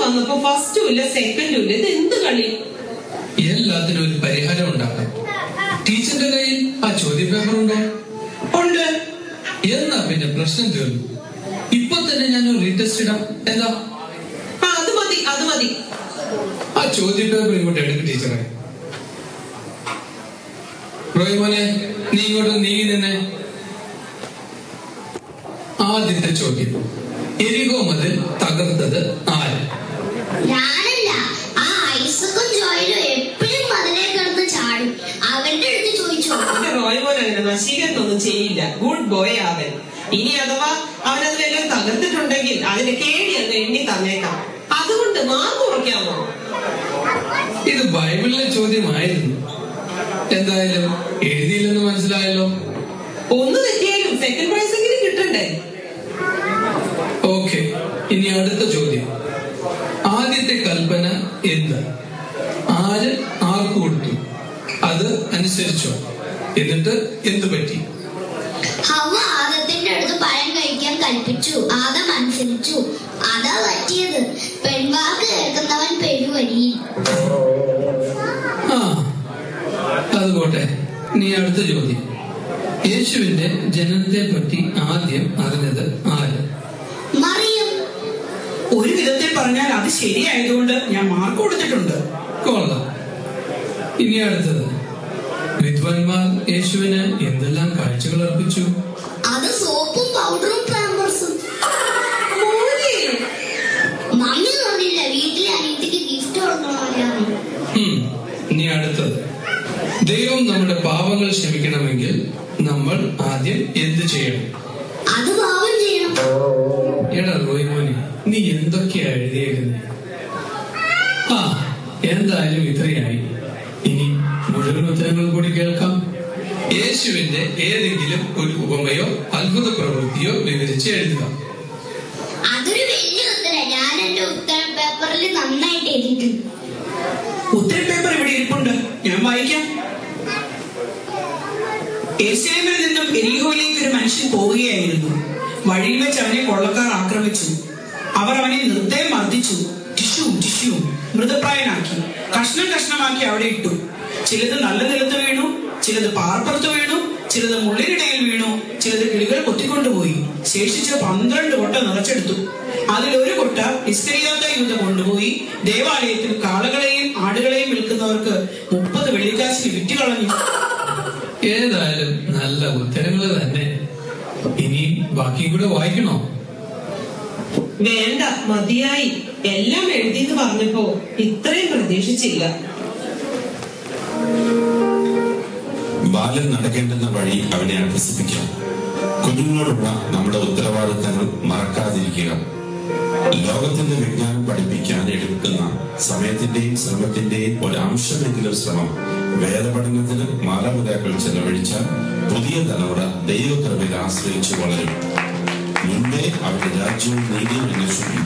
വന്നപ്പോ ഫസ്റ്റും ഇല്ല സെക്കൻഡും ഇല്ല. ഇത് എന്ത് കളി? എല്ലാത്തിനും ഒരു പരിഹാരം ഉണ്ടാക്കാം. ടീച്ചറിന്റെ കയ്യിൽ ആ ചോദ്യ പേപ്പർ ഉണ്ടോ? ഉണ്ട്. എന്നാ പിന്നെ പ്രശ്നം തീർന്നു. ഇപ്പൊ തന്നെ ഞാൻ റീടെസ്റ്റ് ഇടാം. എന്താ? അത് മതി, അത് മതി. ആ ചോദ്യ പേപ്പർ ഇങ്ങോട്ട് എടുക്കും ടീച്ചറെ. റോയ് മോനെ, നീ ഇങ്ങോട്ട് നീങ്ങി നിന്നെ. ആദ്യത്തെ ചോദ്യം, എരികോ മതിൽ തകർത്തത് ആര്? ഞാനല്ല. ആ ഐസക്കും ജോയിലും എപ്പോഴും മതിലേ കിടന്ന് ചാടും. അവന്റെ അടുത്ത് ചോദിച്ചു. റോയ് മോൻ അങ്ങനെ നശീകരണമൊന്നും ചെയ്യില്ല. ഗുഡ് ബോയ് അവൻ. ഇനി അഥവാ അവനതിലെല്ലാം തകർത്തിട്ടുണ്ടെങ്കിൽ അതിന് കേടി എന്ന് എണ്ണി തന്നേക്കാം. അതുകൊണ്ട് മാർക്ക് കുറയ്ക്കാമോ? ഇത് ബൈബിളിലെ ചോദ്യമായിരുന്നു. എന്തായാലും എഴുതിയില്ലെന്ന് മനസ്സിലായല്ലോ. ഒന്ന് തെറ്റിയാലും സെക്കൻഡ് പ്രൈസ് എങ്കിലും കിട്ടണ്ടേ? ഓക്കെ, ഇനി അടുത്ത ചോദ്യം. ആദ്യത്തെ കൽപ്പന എന്ത്? ആര് ആർക്ക് കൊടുത്തു? അത് അനുസരിച്ചോ? എന്നിട്ട് എന്ത് പറ്റി? ഹവ്വ ആദത്തിന്റെ അടുത്ത് പഴം കഴിക്കാൻ കൽപ്പിച്ചു. ആദം അനുസരിച്ചു. അതാ പറ്റിയത്. പെൺവാക്ക് കേൾക്കുന്നവൻ പെരുവഴിയിൽ. അതുപോട്ടെ, നീ അടുത്ത ചോദ്യം. യേശുവിന്റെ ജനനത്തെ പറ്റി ആദ്യം അറിഞ്ഞത് ആര്? മറിയം. ഒരു വിധത്തിൽ പറഞ്ഞാൽ അത് ശരിയായതുകൊണ്ട് ഞാൻ മാർക്ക് കൊടുത്തിട്ടുണ്ട്. കൊള്ളാം. ഇനി അടുത്തത്, വിദ്വാൻമാർ യേശുവിന് എന്തെല്ലാം കാഴ്ചകൾ അർപ്പിച്ചു? അത് സോപ്പും പൗഡറും പാമ്പേഴ്സും. മമ്മി പറഞ്ഞില്ല വീട്ടിലെ അനിയത്തിക്ക് ഗിഫ്റ്റ് കൊടുക്കണമല്ലോ. ഇനി അടുത്തത്, ദൈവം നമ്മുടെ പാപങ്ങൾ ക്ഷമിക്കണമെങ്കിൽ നമ്മൾ ആദ്യം എന്ത് ചെയ്യണം? അത് പാപം ചെയ്യണം. എടാ റോയ് മോനെ, നീ എന്തൊക്കെയാ എഴുതിയേക്കുന്നത്? എന്തായാലും ഇത്രയായി. ഇനി മുഴുവൻ ഉത്തരങ്ങൾ കൂടി കേൾക്കാം. യേശുവിന്റെ ഏതെങ്കിലും ഒരു ഉപമയോ അത്ഭുത പ്രവൃത്തിയോ വിവരിച്ച് എഴുതുക. അതൊരു വലിയ ഉത്തരം. ഞാൻ എന്റെ ഉത്തര പേപ്പറിൽ നന്നായിട്ട് എഴുതിയിട്ടുണ്ട്. ഉത്തര പേപ്പർ ഇവിടെ ഇരിപ്പുണ്ട്, ഞാൻ വായിക്കാം. യെരൂശലേമിൽ നിന്നും എരിഹോയിലേക്ക് ഒരു മനുഷ്യൻ പോവുകയായിരുന്നു. വഴിയിൽ വെച്ച് അവനെ കൊള്ളക്കാർ ആക്രമിച്ചു. അവർ അവനെ നിർദ്ദയം മർദ്ദിച്ചു. ടിഷ്യൂ മൃതപ്രായനാക്കി കഷ്ണം കഷ്ണമാക്കി അവിടെ ഇട്ടു. ചിലത് നല്ല നിലത്ത് വീണു, ചിലത് പാറപ്പുറത്ത് വീണു, ചിലത് മുള്ളിനിടയിൽ വീണു, ചിലത് കിളികൾ കൊത്തിക്കൊണ്ടുപോയി. ശേഷിച്ച് 12 കൊട്ട നിറച്ചെടുത്തു. അതിലൊരു കൊട്ട ഇസ്കരിയോത്ത യൂദ കൊണ്ടുപോയി ദേവാലയത്തിൽ കാളകളെയും ആടുകളെയും വിൽക്കുന്നവർക്ക് 30 വെള്ളിക്കാശിന് വിറ്റ് കളഞ്ഞു. ഏതായാലും നല്ല ഉത്തരങ്ങൾ തന്നെ. ഇനി ബാക്കി കൂടെ വായിക്കണോ? വേണ്ട, മതിയായി. എല്ലാം എഴുതിയെന്ന് പറഞ്ഞപ്പോ ഇത്രയും പ്രതീക്ഷിച്ചില്ല. ബാലൻ നടക്കേണ്ടുന്ന വഴി അവനെ അഭ്യസിപ്പിക്കാം. കുഞ്ഞുങ്ങളോടുള്ള നമ്മുടെ ഉത്തരവാദിത്തങ്ങൾ മറക്കാതിരിക്കുക. ലോകത്തിന്റെ വിജ്ഞാനം പഠിപ്പിക്കാൻ എടുക്കുന്ന സമയത്തിന്റെയും ശ്രമത്തിന്റെയും ഒരംശമെങ്കിലും ശ്രമം വേദപഠനത്തിന് മാതാപിതാക്കൾ ചെലവഴിച്ചാൽ പുതിയ തലമുറ ദൈവകൃപയിൽ ആശ്രയിച്ചു വളരും. മുൻപേ അവരുടെ രാജ്യവും നീതിയും അന്വേഷിക്കും.